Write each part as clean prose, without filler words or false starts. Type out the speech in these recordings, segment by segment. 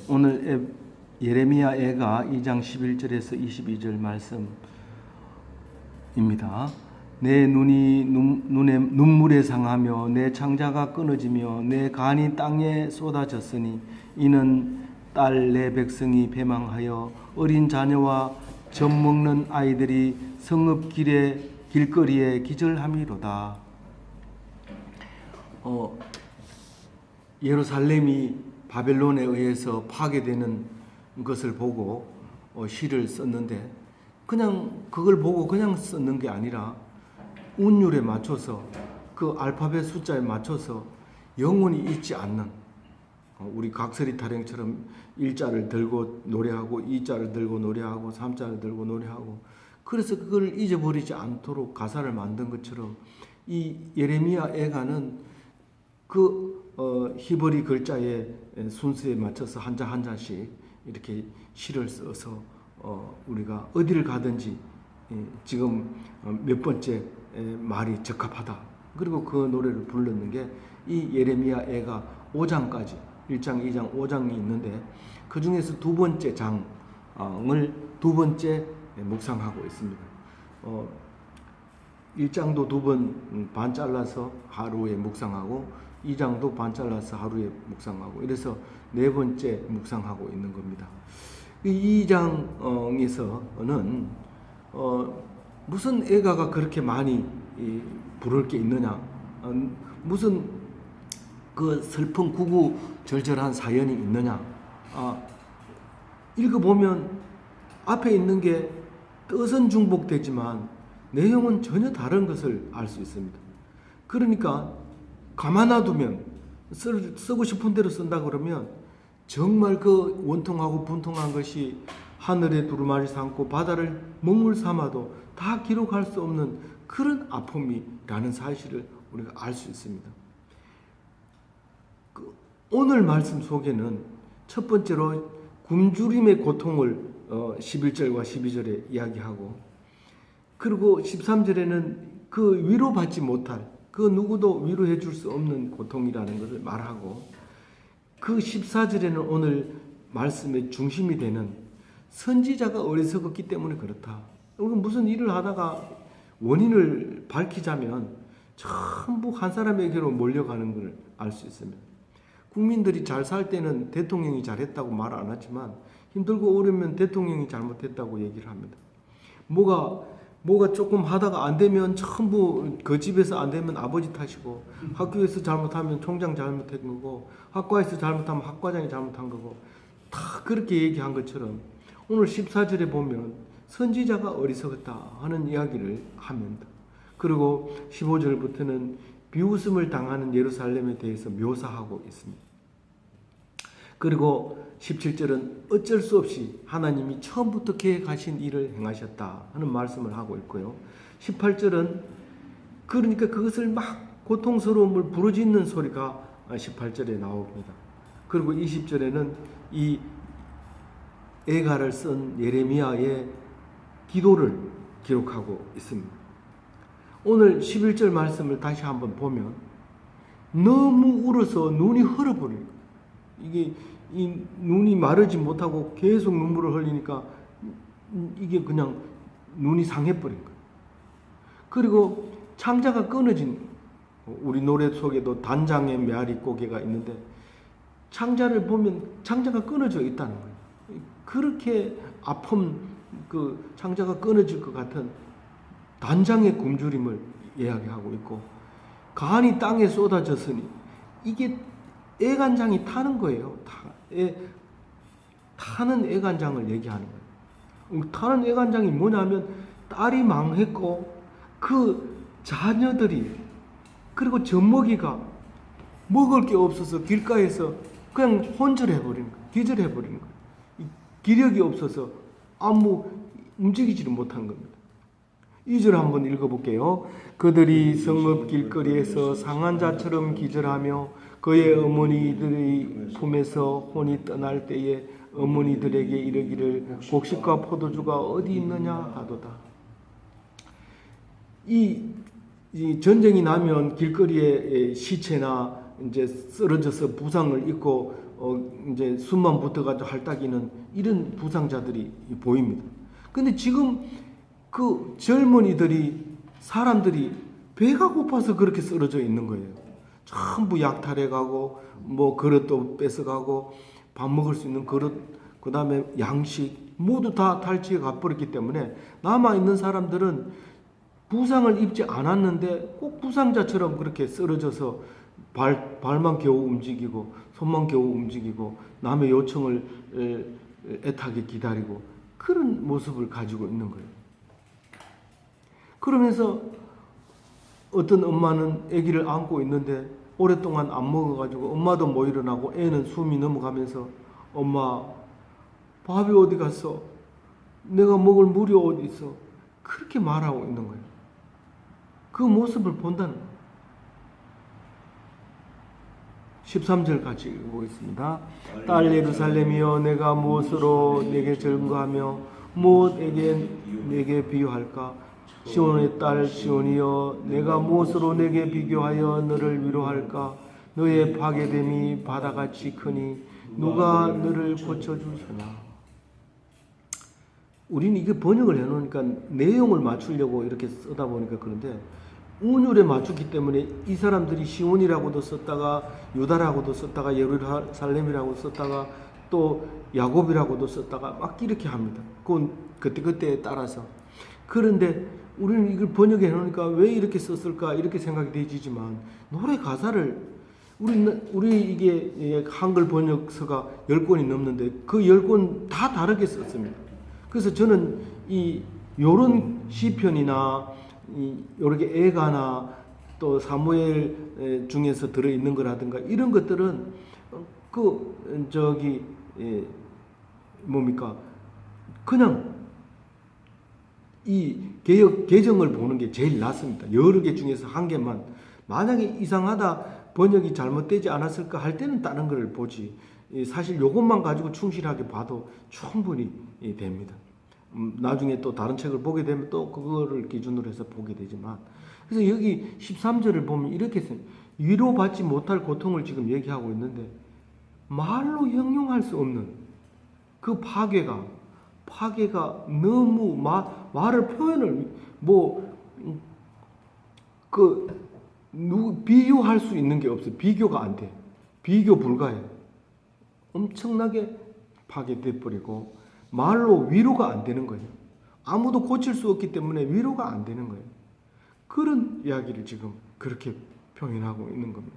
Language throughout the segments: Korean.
오늘 예레미야 애가 2장 11절에서 22절 말씀입니다. 내 눈이 눈물에 상하며 내 창자가 끊어지며 내 간이 땅에 쏟아졌으니 이는 딸 내 백성이 배망하여 어린 자녀와 젖 먹는 아이들이 성읍 길거리에 기절함이로다. 예루살렘이 바벨론에 의해서 파괴되는 것을 보고 시를 썼는데, 그냥 그걸 보고 그냥 썼는 게 아니라 운율에 맞춰서, 그 알파벳 숫자에 맞춰서 영원히 잊지 않는, 우리 각설이 타령처럼 1자를 들고 노래하고 2자를 들고 노래하고 3자를 들고 노래하고, 그래서 그걸 잊어버리지 않도록 가사를 만든 것처럼 이 예레미야 애가는 그 히브리 글자의 순서에 맞춰서 한 자 한 자씩 이렇게 시를 써서 우리가 어디를 가든지 지금 몇 번째 말이 적합하다. 그리고 그 노래를 불렀는 게 이 예레미야 애가 5장까지 1장, 2장, 5장이 있는데, 그 중에서 두 번째 장을 두 번째 묵상하고 있습니다. 1장도 두 번 반 잘라서 하루에 묵상하고 2장도 반 잘라서 하루에 묵상하고, 이래서 네 번째 묵상하고 있는 겁니다. 이 2장에서는 무슨 애가가 그렇게 많이 부를 게 있느냐, 무슨 그 슬픈 구구절절한 사연이 있느냐. 읽어보면 앞에 있는 게 뜻은 중복되지만 내용은 전혀 다른 것을 알 수 있습니다. 그러니까 가만 놔두면, 쓰고 싶은 대로 쓴다 그러면 정말 그 원통하고 분통한 것이 하늘에 두루마리 삼고 바다를 먹물 삼아도 다 기록할 수 없는 그런 아픔이라는 사실을 우리가 알 수 있습니다. 오늘 말씀 속에는 첫 번째로 굶주림의 고통을 11절과 12절에 이야기하고, 그리고 13절에는 그 위로받지 못할, 그 누구도 위로해 줄 수 없는 고통이라는 것을 말하고, 그 14절에는 오늘 말씀의 중심이 되는 선지자가 어리석었기 때문에 그렇다. 무슨 일을 하다가 원인을 밝히자면 전부 한 사람에게로 몰려가는 걸 알 수 있습니다. 국민들이 잘 살 때는 대통령이 잘했다고 말 안 하지만 힘들고 어려우면 대통령이 잘못했다고 얘기를 합니다. 뭐가 조금 하다가 안 되면 전부 그 집에서 안 되면 아버지 탓이고, 학교에서 잘못하면 총장 잘못한 거고, 학과에서 잘못하면 학과장이 잘못한 거고, 다 그렇게 얘기한 것처럼 오늘 14절에 보면 선지자가 어리석었다 하는 이야기를 합니다. 그리고 15절부터는 비웃음을 당하는 예루살렘에 대해서 묘사하고 있습니다. 그리고 17절은 어쩔 수 없이 하나님이 처음부터 계획하신 일을 행하셨다 하는 말씀을 하고 있고요. 18절은 그러니까 그것을 막 고통스러움을 부르짖는 소리가 18절에 나옵니다. 그리고 20절에는 이 애가를 쓴 예레미야의 기도를 기록하고 있습니다. 오늘 11절 말씀을 다시 한번 보면 너무 울어서 눈이 흘러버려요. 이게 이 눈이 마르지 못하고 계속 눈물을 흘리니까 이게 그냥 눈이 상해버린 거예요. 그리고 창자가 끊어진, 우리 노래 속에도 단장의 메아리 고개가 있는데 창자를 보면 창자가 끊어져 있다는 거예요. 그렇게 아픔, 그 창자가 끊어질 것 같은 단장의 굶주림을 이야기하고 있고, 간이 땅에 쏟아졌으니 이게 애간장이 타는 거예요. 타는 애간장을 얘기하는 거예요. 타는 애간장이 뭐냐면 딸이 망했고 그 자녀들이, 그리고 젖먹이가 먹을 게 없어서 길가에서 그냥 혼절해버리는 거예요. 기절해버리는 거예요. 기력이 없어서 아무 움직이지를 못한 겁니다. 2절 한번 읽어볼게요. 그들이 성읍 길거리에서 상한 자처럼 기절하며 그의 어머니들의 품에서 혼이 떠날 때에 어머니들에게 이르기를 곡식과 포도주가 어디 있느냐 하도다. 이 전쟁이 나면 길거리에 시체나 이제 쓰러져서 부상을 입고 이제 숨만 붙어가지고 할딱이는 이런 부상자들이 보입니다. 근데 지금 그 젊은이들이 사람들이 배가 고파서 그렇게 쓰러져 있는 거예요. 전부 약탈해가고 뭐 그릇도 뺏어가고 밥 먹을 수 있는 그릇, 그 다음에 양식 모두 다 탈취해 가버렸기 때문에 남아있는 사람들은 부상을 입지 않았는데 꼭 부상자처럼 그렇게 쓰러져서 발만 겨우 움직이고 손만 겨우 움직이고 남의 요청을 애타게 기다리고 그런 모습을 가지고 있는 거예요. 그러면서 어떤 엄마는 아기를 안고 있는데 오랫동안 안 먹어가지고 엄마도 못 일어나고 애는 숨이 넘어가면서 엄마 밥이 어디 갔어? 내가 먹을 물이 어디 있어? 그렇게 말하고 있는 거예요. 그 모습을 본다는 거예요. 13절 같이 읽어보겠습니다. 딸 예루살렘이여 내가 무엇으로 내게 증거하며 무엇에게 내게 비유할까? 시온의 딸 시온이여 내가 무엇으로 내게 비교하여 너를 위로할까? 너의 파괴됨이 바다같이 크니 누가 너를 고쳐주서냐? 우리는 이게 번역을 해놓으니까 내용을 맞추려고 이렇게 쓰다 보니까 그런데 운율에 맞추기 때문에 이 사람들이 시온이라고도 썼다가 유다라고도 썼다가 예루살렘이라고 썼다가 또 야곱이라고도 썼다가 막 이렇게 합니다. 그건 그때그때에 따라서. 그런데 우리는 이걸 번역해 놓으니까 왜 이렇게 썼을까 이렇게 생각이 되지만 노래 가사를 우리 이게 한글 번역서가 10권이 넘는데 그 10권 다 다르게 썼습니다. 그래서 저는 요런 시편이나 이렇게 애가나 또 사무엘 중에서 들어있는 거라든가 이런 것들은 그냥 이 개정을 보는 게 제일 낫습니다. 여러 개 중에서 한 개만 만약에 이상하다 번역이 잘못되지 않았을까 할 때는 다른 걸 보지 사실 요것만 가지고 충실하게 봐도 충분히 됩니다. 나중에 또 다른 책을 보게 되면 또 그거를 기준으로 해서 보게 되지만 그래서 여기 13절을 보면 이렇게 써요. 위로받지 못할 고통을 지금 얘기하고 있는데 말로 형용할 수 없는 그 파괴가 너무 말을 표현을 비교할 수 있는 게 없어요. 비교가 안 돼. 비교 불가해요. 엄청나게 파괴돼 버리고 말로 위로가 안 되는 거예요. 아무도 고칠 수 없기 때문에 위로가 안 되는 거예요. 그런 이야기를 지금 그렇게 표현하고 있는 겁니다.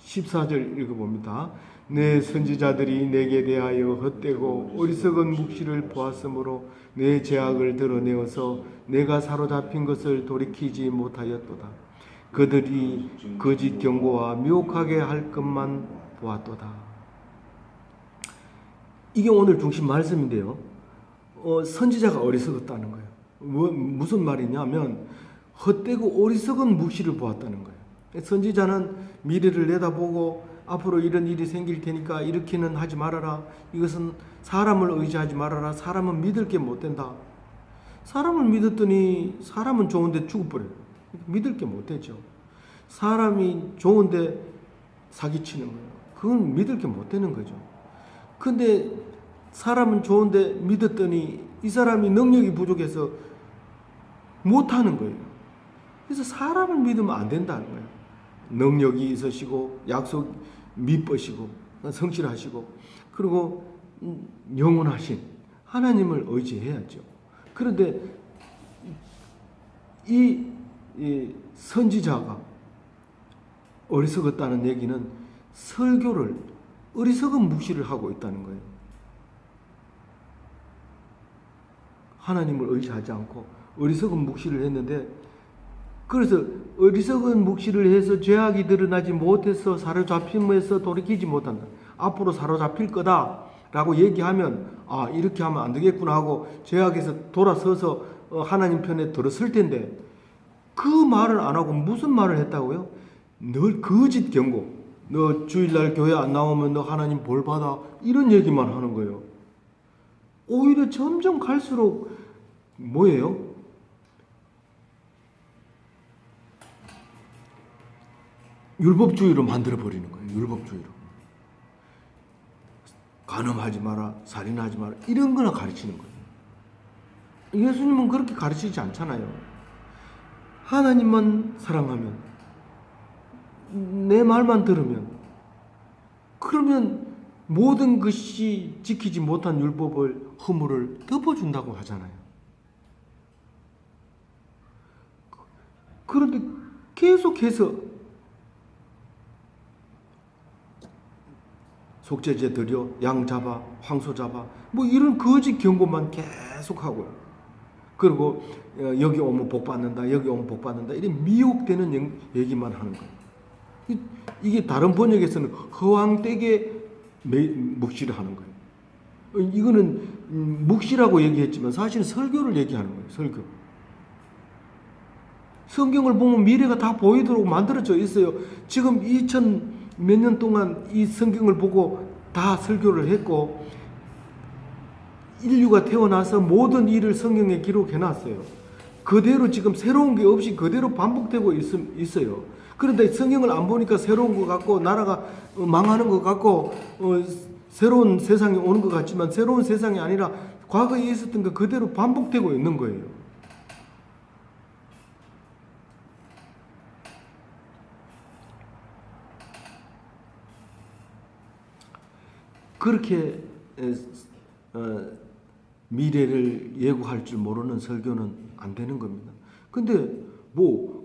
14절 읽어봅니다. 내 선지자들이 내게 대하여 헛되고 어리석은 묵시를 보았으므로 내 죄악을 드러내어서 내가 사로잡힌 것을 돌이키지 못하였도다. 그들이 거짓 경고와 미혹하게 할 것만 보았도다. 이게 오늘 중심 말씀인데요. 선지자가 어리석었다는 거예요. 무슨 말이냐면 헛되고 어리석은 묵시를 보았다는 거예요. 선지자는 미래를 내다보고 앞으로 이런 일이 생길 테니까 이렇게는 하지 말아라. 이것은 사람을 의지하지 말아라. 사람은 믿을 게 못 된다. 사람을 믿었더니 사람은 좋은데 죽어버려요. 믿을 게 못 되죠. 사람이 좋은데 사기치는 거예요. 그건 믿을 게 못 되는 거죠. 근데 사람은 좋은데 믿었더니 이 사람이 능력이 부족해서 못하는 거예요. 그래서 사람을 믿으면 안 된다는 거예요. 능력이 있으시고 약속 믿으시고 성실하시고 그리고 영원하신 하나님을 의지해야죠. 그런데 이 선지자가 어리석었다는 얘기는 설교를 어리석은 묵시를 하고 있다는 거예요. 하나님을 의지하지 않고 어리석은 묵시를 했는데 그래서 어리석은 묵시를 해서 죄악이 드러나지 못해서 사로잡힘에서 돌이키지 못한다. 앞으로 사로잡힐 거다라고 얘기하면 이렇게 하면 안 되겠구나 하고 죄악에서 돌아서서 하나님 편에 들었을 텐데 그 말을 안 하고 무슨 말을 했다고요? 늘 거짓 경고. 너 주일날 교회 안 나오면 너 하나님 볼 받아. 이런 얘기만 하는 거예요. 오히려 점점 갈수록 뭐예요? 율법주의로 만들어버리는 거예요. 율법주의로. 간음하지 마라, 살인하지 마라 이런 거나 가르치는 거예요. 예수님은 그렇게 가르치지 않잖아요. 하나님만 사랑하면, 내 말만 들으면, 그러면 모든 것이 지키지 못한 율법을, 허물을 덮어준다고 하잖아요. 그런데 계속해서 속죄제 드려, 양 잡아, 황소 잡아, 뭐 이런 거짓 경고만 계속하고요. 그리고 여기 오면 복 받는다, 여기 오면 복 받는다, 이런 미혹되는 얘기만 하는 거예요. 이게 다른 번역에서는 허황되게 묵시를 하는 거예요. 이거는 묵시라고 얘기했지만 사실은 설교를 얘기하는 거예요. 설교. 성경을 보면 미래가 다 보이도록 만들어져 있어요. 지금 2000 몇 년 동안 이 성경을 보고 다 설교를 했고, 인류가 태어나서 모든 일을 성경에 기록해 놨어요. 그대로 지금 새로운 게 없이 그대로 반복되고 있어요. 그런데 성경을 안 보니까 새로운 것 같고, 나라가 망하는 것 같고, 새로운 세상이 오는 것 같지만 새로운 세상이 아니라 과거에 있었던 거 그대로 반복되고 있는 거예요. 그렇게 미래를 예고할 줄 모르는 설교는 안 되는 겁니다. 근데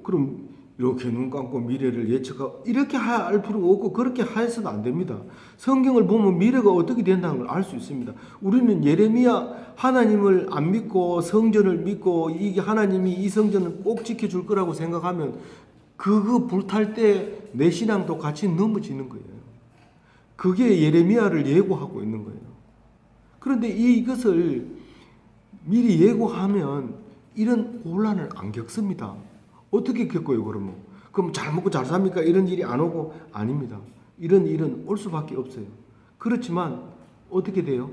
그럼 이렇게 눈 감고 미래를 예측하고 이렇게 할 필요가 없고 그렇게 해서는 안 됩니다. 성경을 보면 미래가 어떻게 된다는 걸 알 수 있습니다. 우리는 예레미야 하나님을 안 믿고 성전을 믿고 이게 하나님이 이 성전을 꼭 지켜줄 거라고 생각하면 그거 불탈 때 내 신앙도 같이 넘어지는 거예요. 그게 예레미야를 예고하고 있는 거예요. 그런데 이것을 미리 예고하면 이런 혼란을 안 겪습니다. 어떻게 겪어요, 그러면? 그럼 잘 먹고 잘 삽니까? 이런 일이 안 오고? 아닙니다. 이런 일은 올 수밖에 없어요. 그렇지만 어떻게 돼요?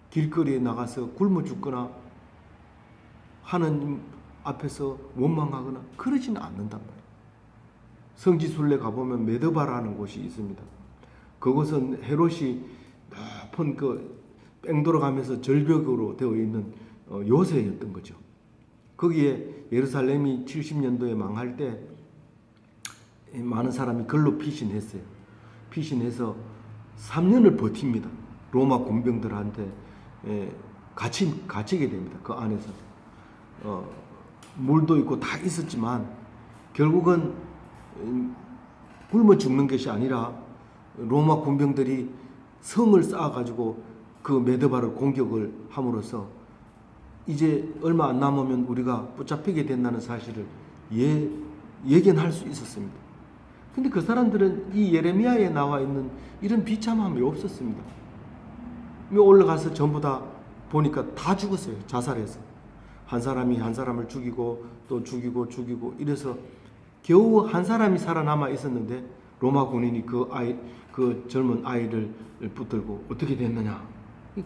길거리에 나가서 굶어 죽거나 하나님 앞에서 원망하거나 그러지는 않는단 말이에요. 성지순례 가보면 메드바라는 곳이 있습니다. 그것은 헤롯이 높은 뺑 돌아가면서 절벽으로 되어 있는 요새였던 거죠. 거기에 예루살렘이 70년도에 망할 때 많은 사람이 글로 피신했어요. 피신해서 3년을 버팁니다. 로마 군병들한테 갇히게 됩니다. 그 안에서 물도 있고 다 있었지만 결국은 굶어 죽는 것이 아니라 로마 군병들이 성을 쌓아가지고 그 메드바를 공격을 함으로써 이제 얼마 안 남으면 우리가 붙잡히게 된다는 사실을 예견할 수 있었습니다. 근데 그 사람들은 이 예레미야에 나와 있는 이런 비참함이 없었습니다. 올라가서 전부 다 보니까 다 죽었어요. 자살해서. 한 사람이 한 사람을 죽이고 또 죽이고 이래서 겨우 한 사람이 살아남아 있었는데 로마 군인이 그 젊은 아이를 붙들고 어떻게 됐느냐.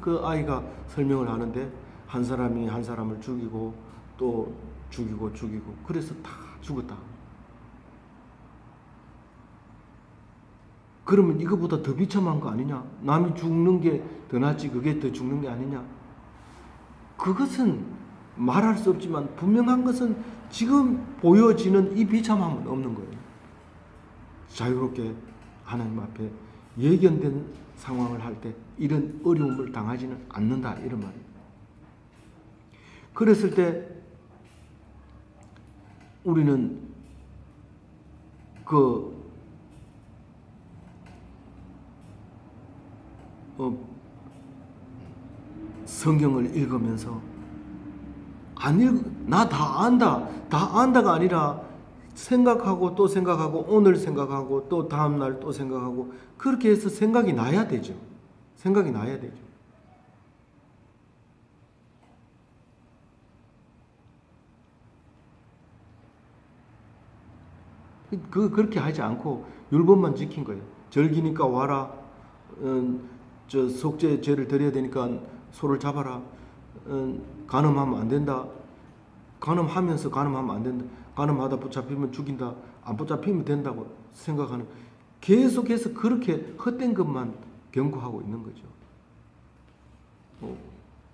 그 아이가 설명을 하는데 한 사람이 한 사람을 죽이고 또 죽이고 그래서 다 죽었다. 그러면 이거보다 더 비참한 거 아니냐? 남이 죽는 게 더 낫지 그게 더 죽는 게 아니냐? 그것은 말할 수 없지만 분명한 것은 지금 보여지는 이 비참함은 없는 거예요. 자유롭게 하나님 앞에 예견된 상황을 할 때 이런 어려움을 당하지는 않는다 이런 말이에요. 그랬을 때 우리는 성경을 읽으면서 나 다 안다가 아니라 생각하고 또 생각하고 오늘 생각하고 또 다음날 또 생각하고 그렇게 해서 생각이 나야 되죠. 그렇게 하지 않고 율법만 지킨 거예요. 절기니까 와라. 속죄 죄를 드려야 되니까 소를 잡아라. 간음하면 안 된다. 간음하면서 간음하면 안 된다. 간음하다 붙잡히면 죽인다. 안 붙잡히면 된다고 생각하는 계속해서 그렇게 헛된 것만 경고하고 있는 거죠.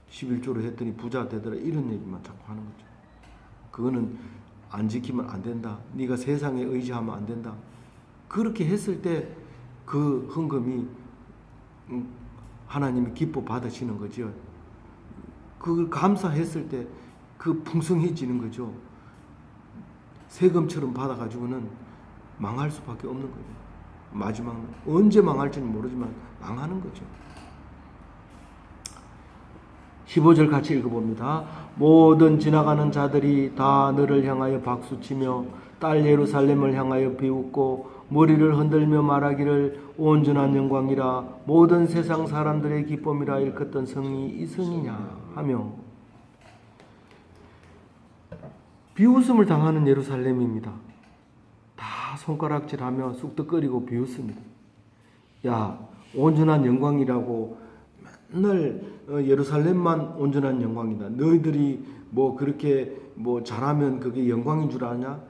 11조로 했더니 부자 되더라 이런 얘기만 자꾸 하는 거죠. 그거는 안 지키면 안 된다. 네가 세상에 의지하면 안 된다. 그렇게 했을 때 그 헌금이 하나님이 기뻐 받으시는 거죠. 그걸 감사했을 때 그 풍성해지는 거죠. 세금처럼 받아가지고는 망할 수밖에 없는 거예요. 마지막 언제 망할지는 모르지만 망하는 거죠. 15절 같이 읽어봅니다. 모든 지나가는 자들이 다 너를 향하여 박수치며 딸 예루살렘을 향하여 비웃고 머리를 흔들며 말하기를 온전한 영광이라 모든 세상 사람들의 기쁨이라 일컫던 성이 이 성이냐 하며 비웃음을 당하는 예루살렘입니다. 다 손가락질하며 쑥덕거리고 비웃습니다. 야, 온전한 영광이라고 맨날 예루살렘만 온전한 영광이다. 너희들이 뭐 그렇게 뭐 잘하면 그게 영광인 줄 아냐?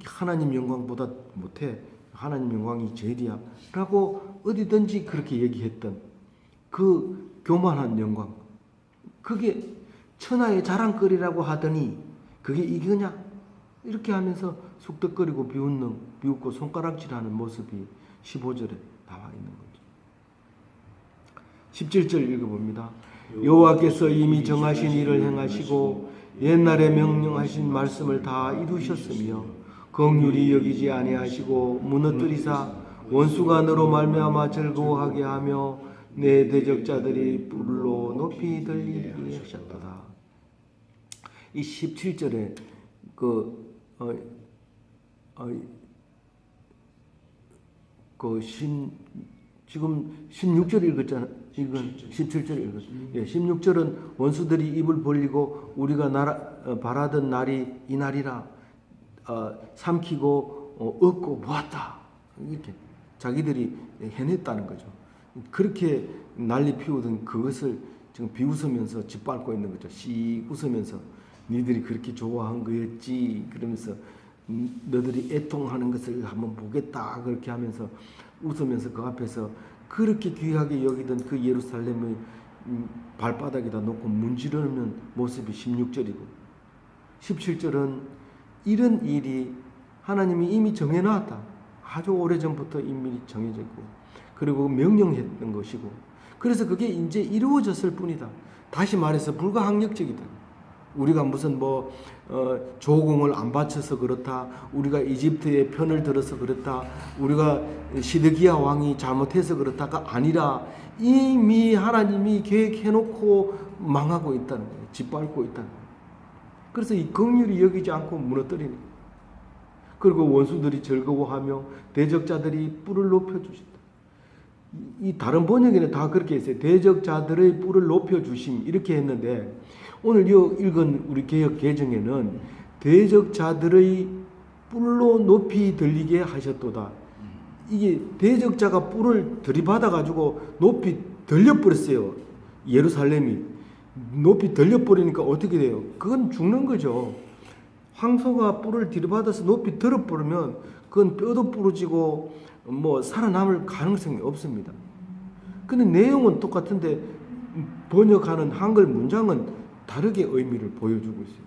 하나님 영광보다 못해. 하나님 영광이 제일이야. 라고 어디든지 그렇게 얘기했던 그 교만한 영광. 그게 천하의 자랑거리라고 하더니 그게 이거냐? 이렇게 하면서 쑥덕거리고 비웃고 손가락질하는 모습이 15절에 나와 있는 거죠. 17절 읽어봅니다. 여호와께서 이미 정하신 일을 행하시고 옛날에 명령하신 말씀을 다 이루셨으며 긍휼히 여기지 아니하시고 무너뜨리사 원수가 너로 말미암아 즐거워하게 하며 내 대적자들이 뿔로 높이 들리게 하셨도다. 이 17절에 지금 16절 읽었잖아. 이건 17절 읽었죠. 예, 16절은 원수들이 입을 벌리고 우리가 바라던 날이 이 날이라 삼키고 얻고 모았다. 이렇게 자기들이 해냈다는 거죠. 그렇게 난리 피우던 그것을 지금 비웃으면서 짓밟고 있는 거죠. 씩 웃으면서 니들이 그렇게 좋아한 거였지. 그러면서 너들이 애통하는 것을 한번 보겠다. 그렇게 하면서 웃으면서 그 앞에서 그렇게 귀하게 여기던 그 예루살렘의 발바닥에다 놓고 문지르는 모습이 16절이고 17절은 이런 일이 하나님이 이미 정해놨다. 아주 오래전부터 이미 정해져 있고 그리고 명령했던 것이고 그래서 그게 이제 이루어졌을 뿐이다. 다시 말해서 불가항력적이다. 우리가 무슨 조공을 안 바쳐서 그렇다. 우리가 이집트의 편을 들어서 그렇다. 우리가 시드기야 왕이 잘못해서 그렇다가 아니라 이미 하나님이 계획해놓고 망하고 있다는 거예요. 짓밟고 있다는 거예요. 그래서 이 긍휼히 여기지 않고 무너뜨리는 거예요. 그리고 원수들이 즐거워하며 대적자들이 뿔을 높여주신다. 이 다른 번역에는 다 그렇게 했어요. 대적자들의 뿔을 높여주심 이렇게 했는데 오늘 읽은 우리 개역 개정에는 대적자들의 뿔로 높이 들리게 하셨도다. 이게 대적자가 뿔을 들이받아가지고 높이 들려버렸어요. 예루살렘이 높이 들려버리니까 어떻게 돼요? 그건 죽는 거죠. 황소가 뿔을 들이받아서 높이 들어버리면 그건 뼈도 부러지고 살아남을 가능성이 없습니다. 근데 내용은 똑같은데 번역하는 한글 문장은 다르게 의미를 보여주고 있어요.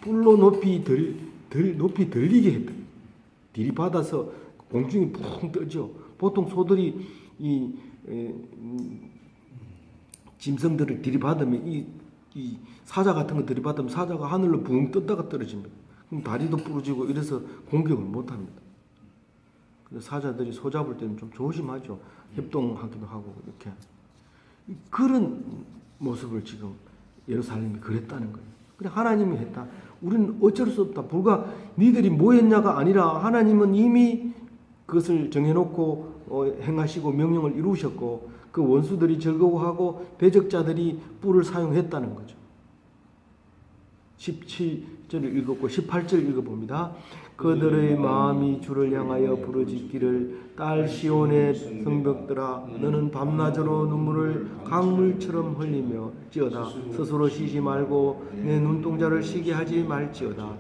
뿔로 높이 들리게 했다. 들이받아서 공중이 푹 떠죠. 보통 소들이 이 짐승들을 들이받으면 이 사자 같은 거 들이받으면 사자가 하늘로 붕 떴다가 떨어집니다. 그럼 다리도 부러지고 이래서 공격을 못합니다. 그래서 사자들이 소 잡을 때는 좀 조심하죠. 협동하기도 하고 이렇게 그런 모습을 지금 예루살렘이 그랬다는 거예요. 그래 하나님이 했다. 우리는 어쩔 수 없다. 불과 니들이 뭐 했냐가 아니라 하나님은 이미 그것을 정해놓고 행하시고 명령을 이루셨고 그 원수들이 즐거워하고 대적자들이 뿔을 사용했다는 거죠. 17절을 읽었고 18절 읽어봅니다. 그들의 마음이 주를 향하여 부르짖기를 딸 시온의 성벽들아 너는 밤낮으로 눈물을 강물처럼 흘리며 찌어다 스스로 쉬지 말고 내 눈동자를 쉬게 하지 말지어다.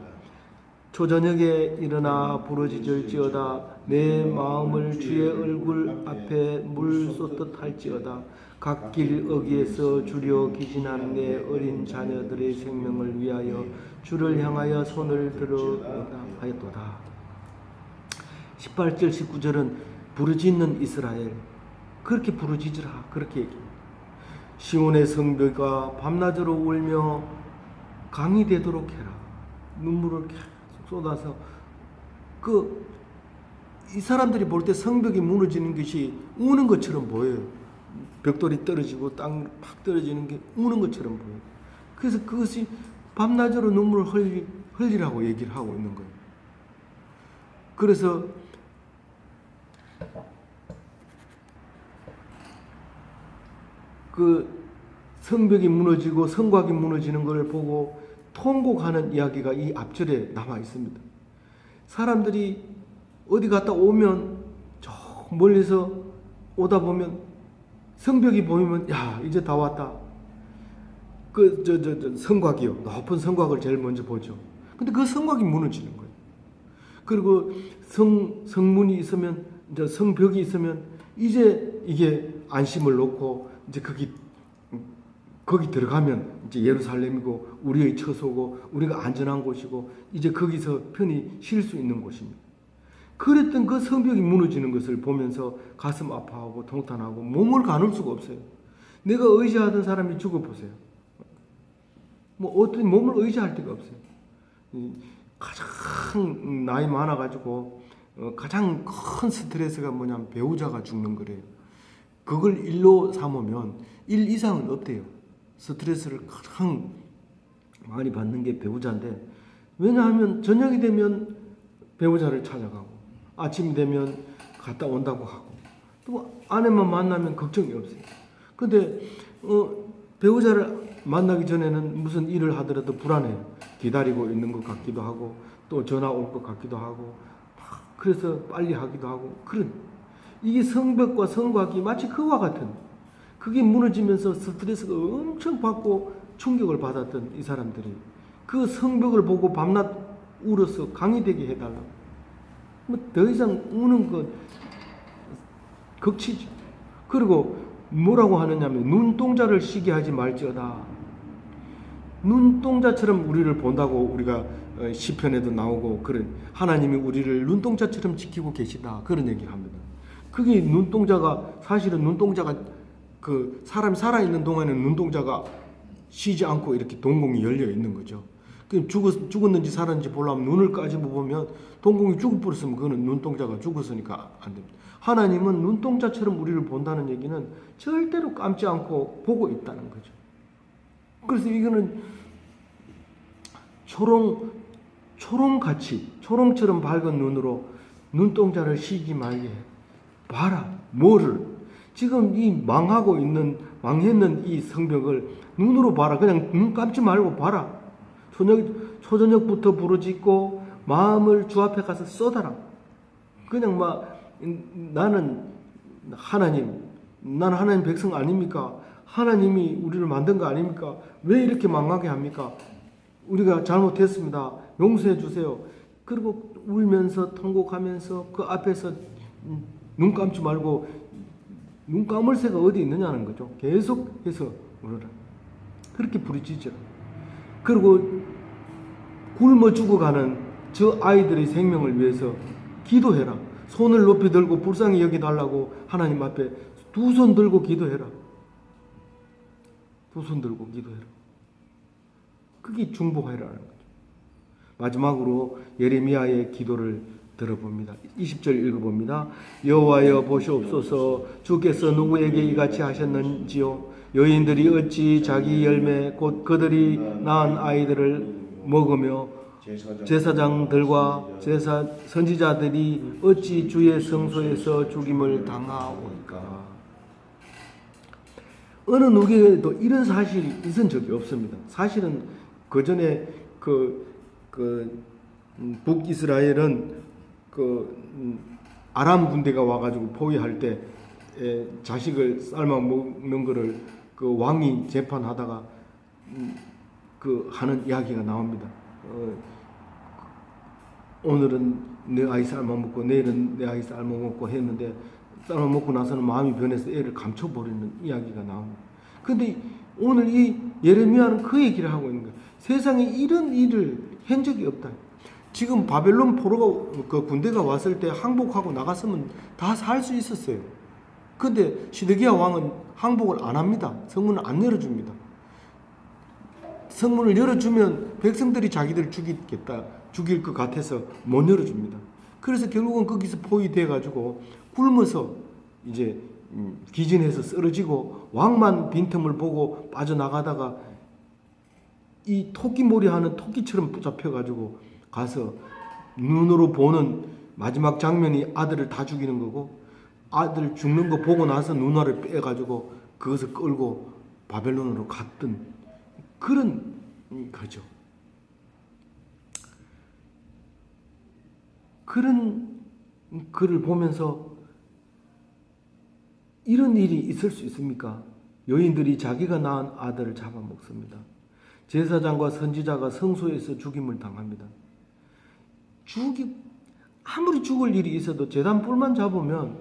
초저녁에 일어나 부르짖을지어다 내 마음을 주의 얼굴 앞에 물 쏟듯 할지어다. 각 길 어귀에서 주려 기진한 내 어린 자녀들의 생명을 위하여 주를 향하여 손을 들어오다 하였도다. 18절 19절은 부르짖는 이스라엘, 그렇게 부르짖으라, 그렇게 얘기합니다. 시온의 성벽아 밤낮으로 울며 강이 되도록 해라. 눈물을 계속 쏟아서 이 사람들이 볼 때 성벽이 무너지는 것이 우는 것처럼 보여요. 벽돌이 떨어지고 땅 팍 떨어지는 게 우는 것처럼 보여요. 그래서 그것이 밤낮으로 눈물을 흘리라고 얘기를 하고 있는 거예요. 그래서 그 성벽이 무너지고 성곽이 무너지는 것을 보고 통곡하는 이야기가 이 앞절에 남아 있습니다. 사람들이 어디 갔다 오면 저 멀리서 오다 보면 성벽이 보이면 야 이제 다 왔다. 성곽이요, 높은 성곽을 제일 먼저 보죠. 근데 그 성곽이 무너지는 거예요. 그리고 성문이 있으면, 이제 성벽이 있으면 이제 이게 안심을 놓고 이제 거기 들어가면 이제 예루살렘이고 우리의 처소고 우리가 안전한 곳이고 이제 거기서 편히 쉴 수 있는 곳입니다. 그랬던 그 성벽이 무너지는 것을 보면서 가슴 아파하고 통탄하고 몸을 가눌 수가 없어요. 내가 의지하던 사람이 죽어보세요. 어떤 몸을 의지할 데가 없어요. 가장 나이 많아가지고 가장 큰 스트레스가 뭐냐면 배우자가 죽는 거래요. 그걸 일로 삼으면 일 이상은 없대요. 스트레스를 가장 많이 받는 게 배우자인데, 왜냐하면 저녁이 되면 배우자를 찾아가고 아침이 되면 갔다 온다고 하고 또 아내만 만나면 걱정이 없어요. 근데 배우자를 만나기 전에는 무슨 일을 하더라도 불안해요. 기다리고 있는 것 같기도 하고 또 전화 올 것 같기도 하고 그래서 빨리 하기도 하고 이게 성벽과 성곽이 마치 그와 같은, 그게 무너지면서 스트레스가 엄청 받고 충격을 받았던 이 사람들이 그 성벽을 보고 밤낮 울어서 강이 되게 해달라고. 더 이상 우는 건 극치죠. 그리고 뭐라고 하느냐면 눈동자를 쉬게 하지 말지어다. 눈동자처럼 우리를 본다고 우리가 시편에도 나오고 그런, 하나님이 우리를 눈동자처럼 지키고 계시다, 그런 얘기를 합니다. 그게 눈동자가, 사실은 눈동자가 그 사람이 살아있는 동안에는 눈동자가 쉬지 않고 이렇게 동공이 열려 있는 거죠. 죽었는지 살았는지 보려면 눈을 까지고 보면 동공이 죽어버렸으면 그거는 눈동자가 죽었으니까 안 됩니다. 하나님은 눈동자처럼 우리를 본다는 얘기는 절대로 감지 않고 보고 있다는 거죠. 그래서 이거는 초롱같이, 초롱처럼 밝은 눈으로 눈동자를 쉬지 말게 봐라. 뭐를? 지금 이 망했는 이 성벽을 눈으로 봐라. 그냥 눈 감지 말고 봐라. 초저녁부터 부르짖고 마음을 주 앞에 가서 쏟아라. 그냥 나는 하나님 백성 아닙니까? 하나님이 우리를 만든 거 아닙니까? 왜 이렇게 망하게 합니까? 우리가 잘못했습니다. 용서해 주세요. 그리고 울면서 통곡하면서 그 앞에서 눈 감지 말고, 눈 감을 새가 어디 있느냐는 거죠. 계속해서 울어라. 그렇게 부르짖어라. 그리고 굶어 죽어가는 저 아이들의 생명을 위해서 기도해라. 손을 높이 들고 불쌍히 여기달라고 하나님 앞에 두 손 들고 기도해라. 두 손 들고 기도해라. 그게 중보해라는 거죠. 마지막으로 예레미야의 기도를 들어봅니다. 20절 읽어봅니다. 여호와여 보시옵소서, 주께서 누구에게 이같이 하셨는지요? 여인들이 어찌 자기 열매 곧 그들이 낳은 아이들을 먹으며 제사장들과 선지자들이 어찌 주의 성소에서 죽임을 당하오니까. 어느 누구에도 이런 사실이 있은 적이 없습니다. 사실은 그 전에 북이스라엘은 아람 군대가 와가지고 포위할 때 자식을 삶아 먹는 거를 그 왕이 재판하다가 하는 이야기가 나옵니다. 오늘은 내 아이 삶아 먹고 내일은 내 아이 삶아 먹고 했는데 썰어먹고 나서는 마음이 변해서 애를 감춰버리는 이야기가 나옵니다. 그런데 오늘 이 예레미야는 그 얘기를 하고 있는 거예요. 세상에 이런 일을 한 적이 없다. 지금 바벨론 포로가 그 군대가 왔을 때 항복하고 나갔으면 다 살 수 있었어요. 근데 시드기야 왕은 항복을 안 합니다. 성문을 안 열어줍니다. 성문을 열어주면 백성들이 자기들 죽일 것 같아서 못 열어줍니다. 그래서 결국은 거기서 포위돼 가지고 굶어서 이제 기진해서 쓰러지고 왕만 빈틈을 보고 빠져나가다가 이 토끼몰이 하는 토끼처럼 붙잡혀 가지고 가서 눈으로 보는 마지막 장면이 아들을 다 죽이는 거고, 아들 죽는 거 보고 나서 누나를 빼가지고 그것을 끌고 바벨론으로 갔던 그런 거죠. 그런 글을 보면서 이런 일이 있을 수 있습니까? 여인들이 자기가 낳은 아들을 잡아먹습니다. 제사장과 선지자가 성소에서 죽임을 당합니다. 아무리 죽을 일이 있어도 제단 뿔만 잡으면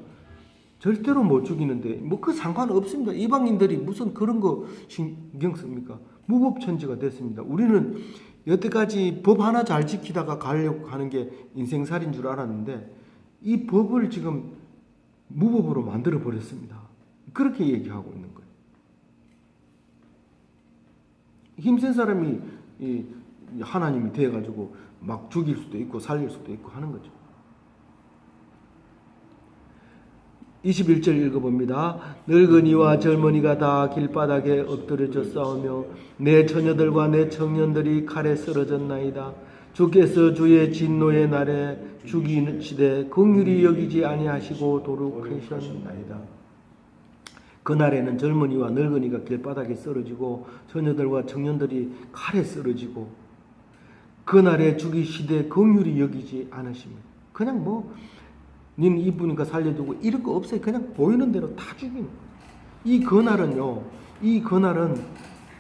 절대로 못 죽이는데 뭐 그 상관없습니다. 이방인들이 무슨 그런 거 신경 씁니까? 무법천지가 됐습니다. 우리는 여태까지 법 하나 잘 지키다가 가려고 하는 게 인생살인 줄 알았는데 이 법을 지금 무법으로 만들어 버렸습니다. 그렇게 얘기하고 있는 거예요. 힘센 사람이 하나님이 돼가지고 막 죽일 수도 있고 살릴 수도 있고 하는 거죠. 21절 읽어봅니다. 늙은이와 젊은이가 다 길바닥에 엎드려져 싸우며 내 처녀들과 내 청년들이 칼에 쓰러졌나이다. 주께서 주의 진노의 날에 죽이시되 긍휼히 여기지 아니하시고 도륙하셨나이다. 그날에는 젊은이와 늙은이가 길바닥에 쓰러지고 처녀들과 청년들이 칼에 쓰러지고 그날에 죽이시되 긍휼히 여기지 않으십니다. 그냥 닌 이쁘니까 살려두고 이럴 거 없어요. 그냥 보이는 대로 다 죽이는 거예요. 이 그날은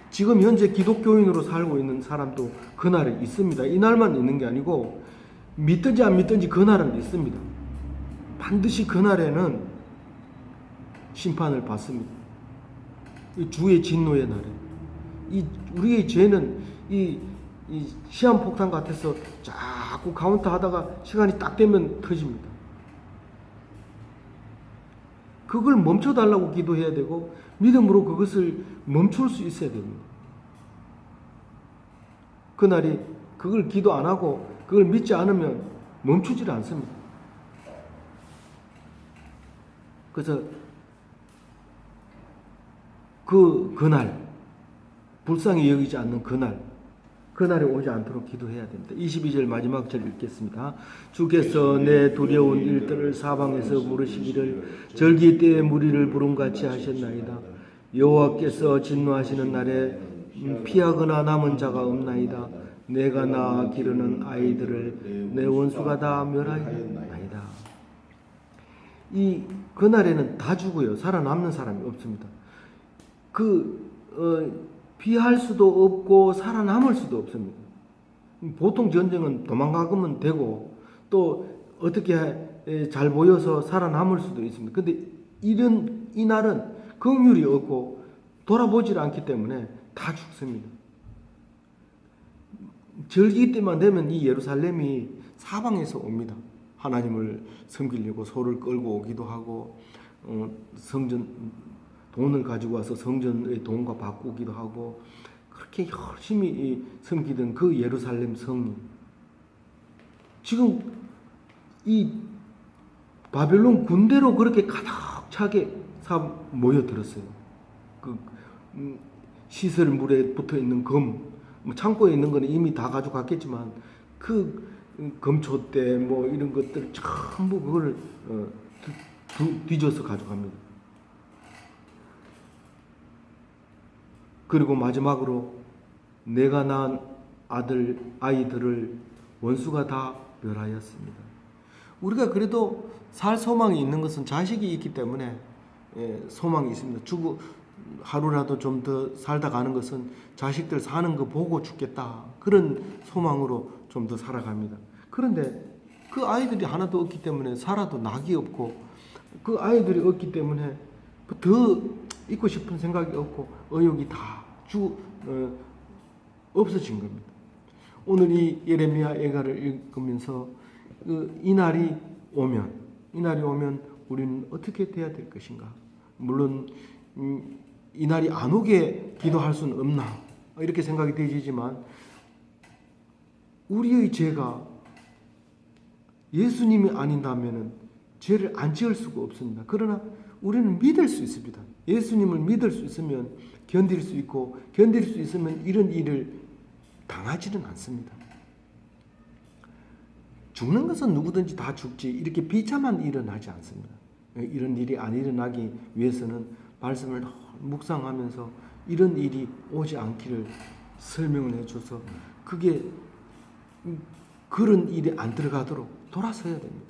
지금 현재 기독교인으로 살고 있는 사람도 그날이 있습니다. 이날만 있는 게 아니고 믿든지 안 믿든지 그날은 있습니다. 반드시 그날에는 심판을 받습니다. 주의 진노의 날에 우리의 죄는 이 시한폭탄 같아서 자꾸 카운터 하다가 시간이 딱 되면 터집니다. 그걸 멈춰달라고 기도해야 되고 믿음으로 그것을 멈출 수 있어야 됩니다. 그날이 그걸 기도 안 하고 그걸 믿지 않으면 멈추질 않습니다. 그래서 그날 불쌍히 여기지 않는 그날에 오지 않도록 기도해야 됩니다. 22절 마지막 절 읽겠습니다. 주께서 내 두려운 일들을 사방에서 물으시기를 절기 때에 무리를 부름같이 하셨나이다. 여호와께서 진노하시는 날에 피하거나 남은 자가 없나이다. 내가 낳아 기르는 아이들을 내 원수가 다 멸하였나이다. 그날에는 다 죽어요. 살아남는 사람이 없습니다. 피할 수도 없고 살아남을 수도 없습니다. 보통 전쟁은 도망가면 되고 또 어떻게 잘 보여서 살아남을 수도 있습니다. 근데 이 날은 긍휼이 없고 돌아보질 않기 때문에 다 죽습니다. 절기 때만 되면 이 예루살렘이 사방에서 옵니다. 하나님을 섬기려고 소를 끌고 오기도 하고 돈을 가지고 와서 성전의 돈과 바꾸기도 하고 그렇게 열심히 섬기던 그 예루살렘 성이 지금 이 바벨론 군대로 그렇게 가득 차게 모여들었어요. 시설물에 붙어있는 창고에 있는 거는 이미 다 가져갔겠지만 그 검초대 이런 것들 전부 그걸 뒤져서 가져갑니다. 그리고 마지막으로 내가 낳은 아이들을 원수가 다 멸하였습니다. 우리가 그래도 살 소망이 있는 것은 자식이 있기 때문에 소망이 있습니다. 하루라도 좀 더 살다 가는 것은 자식들 사는 거 보고 죽겠다. 그런 소망으로 좀 더 살아갑니다. 그런데 그 아이들이 하나도 없기 때문에 살아도 낙이 없고 그 아이들이 없기 때문에 더 있고 싶은 생각이 없고 의욕이 다 없어진 겁니다. 오늘 이 예레미야 애가를 읽으면서 이날이 오면 우리는 어떻게 돼야 될 것인가? 물론 이날이 안 오게 기도할 수는 없나? 이렇게 생각이 되지만 우리의 죄가 예수님이 아닌다면은 죄를 안 지을 수가 없습니다. 그러나 우리는 믿을 수 있습니다. 예수님을 믿을 수 있으면 견딜 수 있고 견딜 수 있으면 이런 일을 당하지는 않습니다. 죽는 것은 누구든지 다 죽지 이렇게 비참한 일은 하지 않습니다. 이런 일이 안 일어나기 위해서는 말씀을 묵상하면서 이런 일이 오지 않기를 설명을 해줘서 그게 그런 일이 안 들어가도록 돌아서야 됩니다.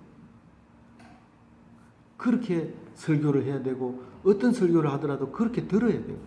그렇게 설교를 해야 되고 어떤 설교를 하더라도 그렇게 들어야 돼요.